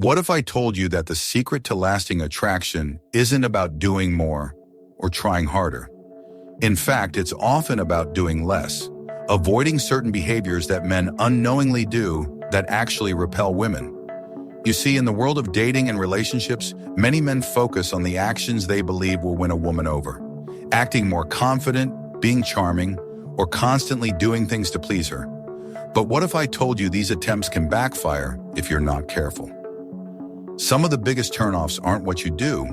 What if I told you that the secret to lasting attraction isn't about doing more or trying harder? In fact, it's often about doing less, avoiding certain behaviors that men unknowingly do that actually repel women. You see, in the world of dating and relationships, many men focus on the actions they believe will win a woman over. Acting more confident, being charming, or constantly doing things to please her. But what if I told you these attempts can backfire if you're not careful? Some of the biggest turnoffs aren't what you do,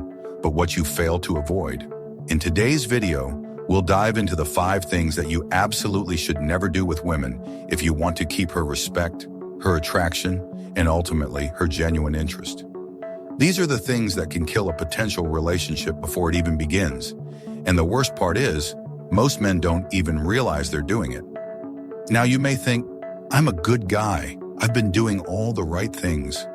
but what you fail to avoid. In today's video, we'll dive into the 5 things that you absolutely should never do with women if you want to keep her respect, her attraction, and ultimately her genuine interest. These are the things that can kill a potential relationship before it even begins. And the worst part is, most men don't even realize they're doing it. Now you may think, I'm a good guy. I've been doing all the right things.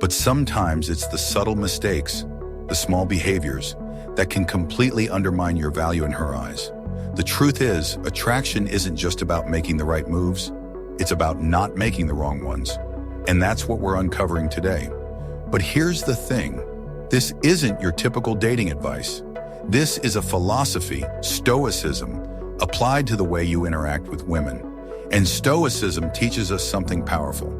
But sometimes it's the subtle mistakes, the small behaviors, that can completely undermine your value in her eyes. The truth is, attraction isn't just about making the right moves. It's about not making the wrong ones. And that's what we're uncovering today. But here's the thing. This isn't your typical dating advice. This is a philosophy, Stoicism, applied to the way you interact with women. And Stoicism teaches us something powerful.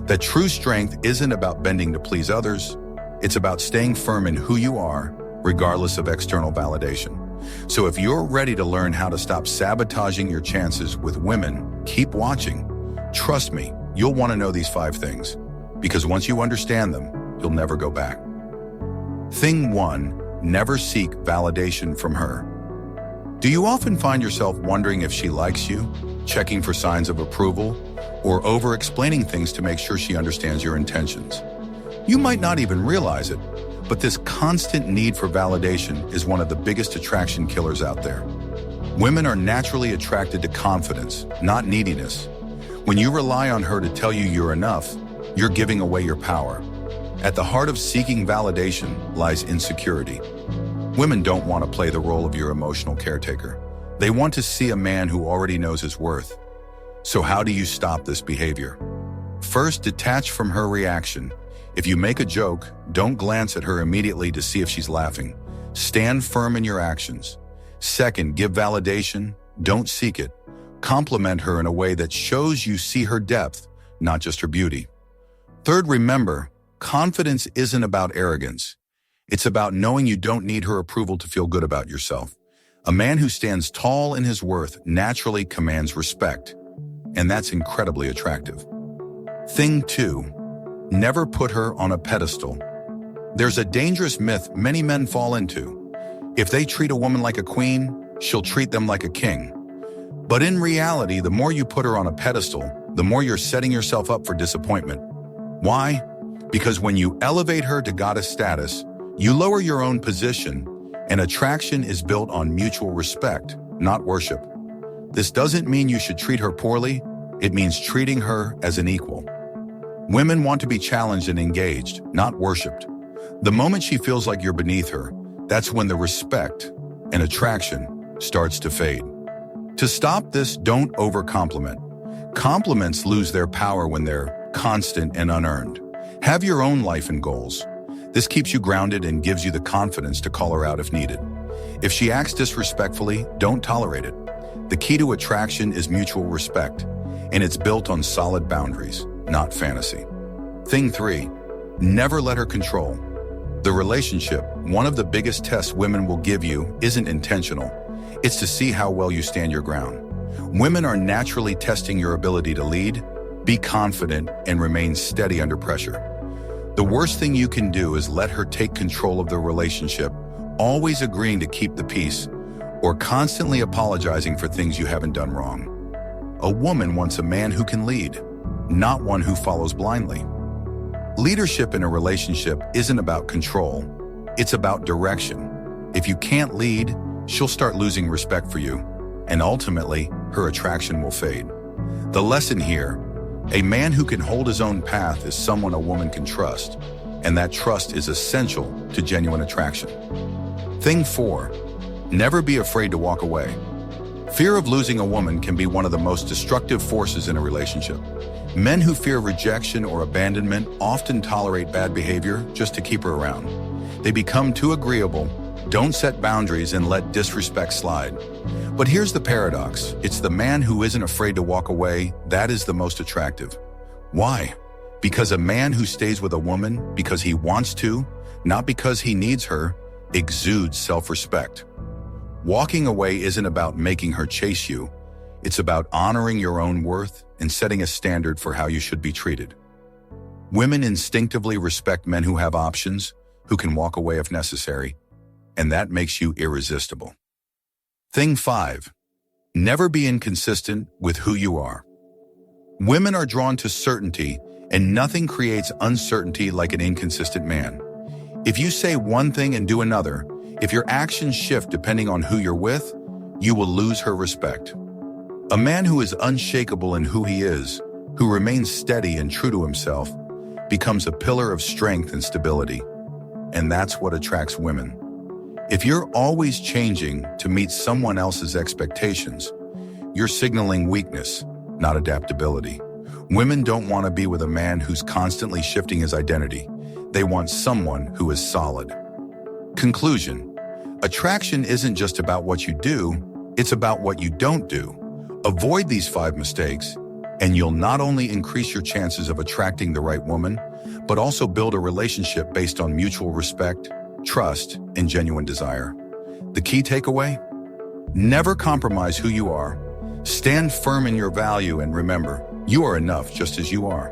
That true strength isn't about bending to please others. It's about staying firm in who you are, regardless of external validation. So if you're ready to learn how to stop sabotaging your chances with women, keep watching. Trust me, you'll want to know these 5 things, because once you understand them, you'll never go back. Thing 1, never seek validation from her. Do you often find yourself wondering if she likes you, checking for signs of approval, or over-explaining things to make sure she understands your intentions? You might not even realize it, but this constant need for validation is one of the biggest attraction killers out there. Women are naturally attracted to confidence, not neediness. When you rely on her to tell you you're enough, you're giving away your power. At the heart of seeking validation lies insecurity. Women don't want to play the role of your emotional caretaker. They want to see a man who already knows his worth. So how do you stop this behavior? First, detach from her reaction. If you make a joke, don't glance at her immediately to see if she's laughing. Stand firm in your actions. Second, give validation. Don't seek it. Compliment her in a way that shows you see her depth, not just her beauty. Third, remember, confidence isn't about arrogance. It's about knowing you don't need her approval to feel good about yourself. A man who stands tall in his worth naturally commands respect, and that's incredibly attractive. Thing 2, never put her on a pedestal. There's a dangerous myth many men fall into. If they treat a woman like a queen, she'll treat them like a king. But in reality, the more you put her on a pedestal, the more you're setting yourself up for disappointment. Why? Because when you elevate her to goddess status, you lower your own position, and attraction is built on mutual respect, not worship. This doesn't mean you should treat her poorly. It means treating her as an equal. Women want to be challenged and engaged, not worshipped. The moment she feels like you're beneath her, that's when the respect and attraction starts to fade. To stop this, don't over-compliment. Compliments lose their power when they're constant and unearned. Have your own life and goals. This keeps you grounded and gives you the confidence to call her out if needed. If she acts disrespectfully, don't tolerate it. The key to attraction is mutual respect, and it's built on solid boundaries, not fantasy. Thing 3, never let her control. The relationship, one of the biggest tests women will give you, isn't intentional. It's to see how well you stand your ground. Women are naturally testing your ability to lead, be confident, and remain steady under pressure. The worst thing you can do is let her take control of the relationship, always agreeing to keep the peace, or constantly apologizing for things you haven't done wrong. A woman wants a man who can lead, not one who follows blindly. Leadership in a relationship isn't about control, it's about direction. If you can't lead, she'll start losing respect for you, and ultimately, her attraction will fade. The lesson here, a man who can hold his own path is someone a woman can trust, and that trust is essential to genuine attraction. Thing 4, never be afraid to walk away. Fear of losing a woman can be one of the most destructive forces in a relationship. Men who fear rejection or abandonment often tolerate bad behavior just to keep her around. They become too agreeable, don't set boundaries, and let disrespect slide. But here's the paradox. It's the man who isn't afraid to walk away that is the most attractive. Why? Because a man who stays with a woman because he wants to, not because he needs her, exudes self-respect. Walking away isn't about making her chase you. It's about honoring your own worth and setting a standard for how you should be treated. Women instinctively respect men who have options, who can walk away if necessary, and that makes you irresistible. Thing 5. Never be inconsistent with who you are. Women are drawn to certainty, and nothing creates uncertainty like an inconsistent man. If you say one thing and do another, if your actions shift depending on who you're with, you will lose her respect. A man who is unshakable in who he is, who remains steady and true to himself, becomes a pillar of strength and stability. And that's what attracts women. If you're always changing to meet someone else's expectations, you're signaling weakness, not adaptability. Women don't want to be with a man who's constantly shifting his identity. They want someone who is solid. Conclusion: attraction isn't just about what you do, it's about what you don't do. Avoid these 5 mistakes, and you'll not only increase your chances of attracting the right woman, but also build a relationship based on mutual respect, trust, and genuine desire. The key takeaway? Never compromise who you are. Stand firm in your value and remember, you are enough just as you are.